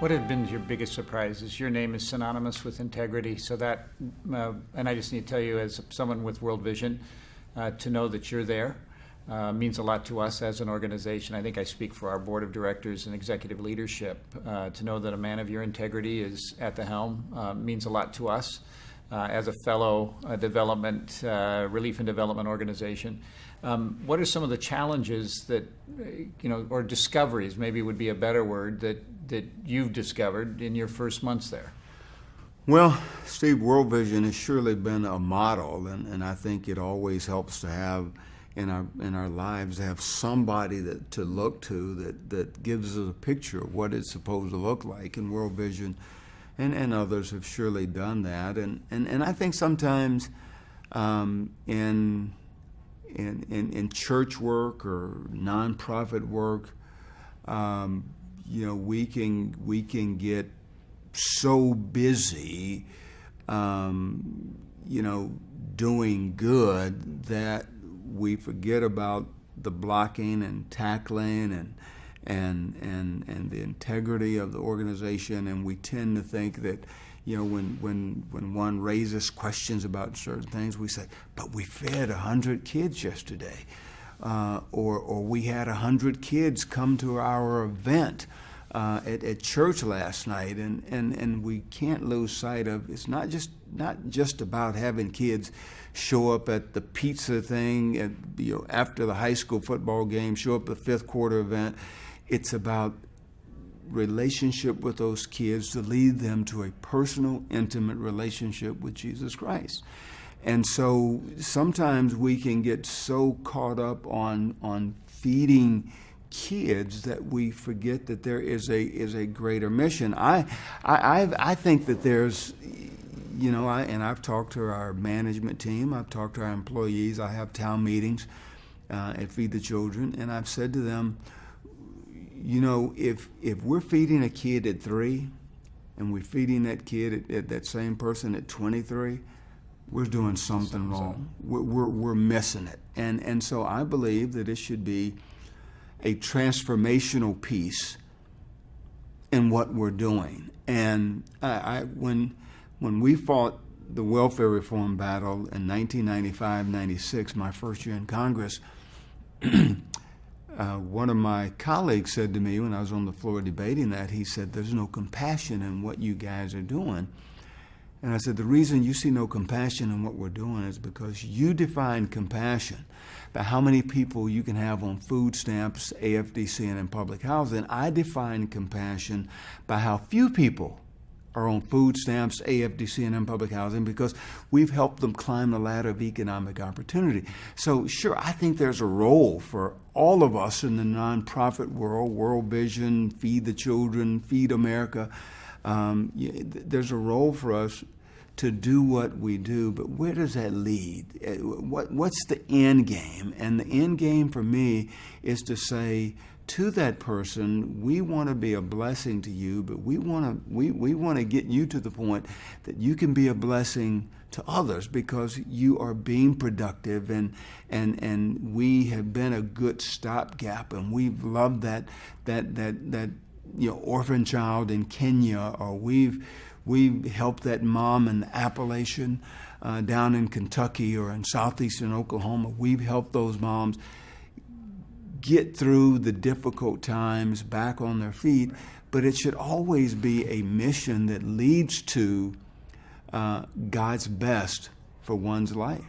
What have been your biggest surprises? Your name is synonymous with integrity, so that, and I just need to tell you, as someone with World Vision, to know that you're there means a lot to us as an organization. I think I speak for our board of directors and executive leadership. To know that a man of your integrity is at the helm means a lot to us as a fellow development, relief and development organization. What are some of the challenges that, or discoveries, maybe would be a better word, that you've discovered in your first months there? Well, Steve, World Vision has surely been a model, and I think it always helps to have in our lives to have somebody to look to that gives us a picture of what it's supposed to look like. And World Vision and others have surely done that. And I think sometimes in church work or nonprofit work, we can get so busy, doing good that we forget about the blocking and tackling and the integrity of the organization, and we tend to think that, when one raises questions about certain things, we say, but we fed 100 kids yesterday. Or we had 100 kids come to our event at church last night, and we can't lose sight of it's not just about having kids show up at the pizza thing after the high school football game, show up at the fifth quarter event. It's about relationship with those kids to lead them to a personal, intimate relationship with Jesus Christ. And so sometimes we can get so caught up on feeding kids that we forget that there is a greater mission. I think that there's, and I've talked to our management team, I've talked to our employees, I have town meetings at Feed the Children, and I've said to them, if we're feeding a kid at 3 and we're feeding that kid at that same person at 23, we're doing something wrong. We're missing it. And so I believe that it should be a transformational piece in what we're doing. And when we fought the welfare reform battle in 1995-96, my first year in Congress, one of my colleagues said to me when I was on the floor debating that, he said, there's no compassion in what you guys are doing. And I said, the reason you see no compassion in what we're doing is because you define compassion by how many people you can have on food stamps, AFDC, and in public housing. I define compassion by how few people are on food stamps, AFDC, and in public housing, because we've helped them climb the ladder of economic opportunity. So sure, I think there's a role for all of us in the nonprofit world, World Vision, Feed the Children, Feed America. There's a role for us to do what we do, but where does that lead? What's the end game? And the end game for me is to say to that person, we want to be a blessing to you, but we want to get you to the point that you can be a blessing to others because you are being productive, and we have been a good stopgap, and we've loved that orphan child in Kenya, or we've helped that mom in the Appalachian down in Kentucky or in southeastern Oklahoma. We've helped those moms get through the difficult times back on their feet, but it should always be a mission that leads to God's best for one's life.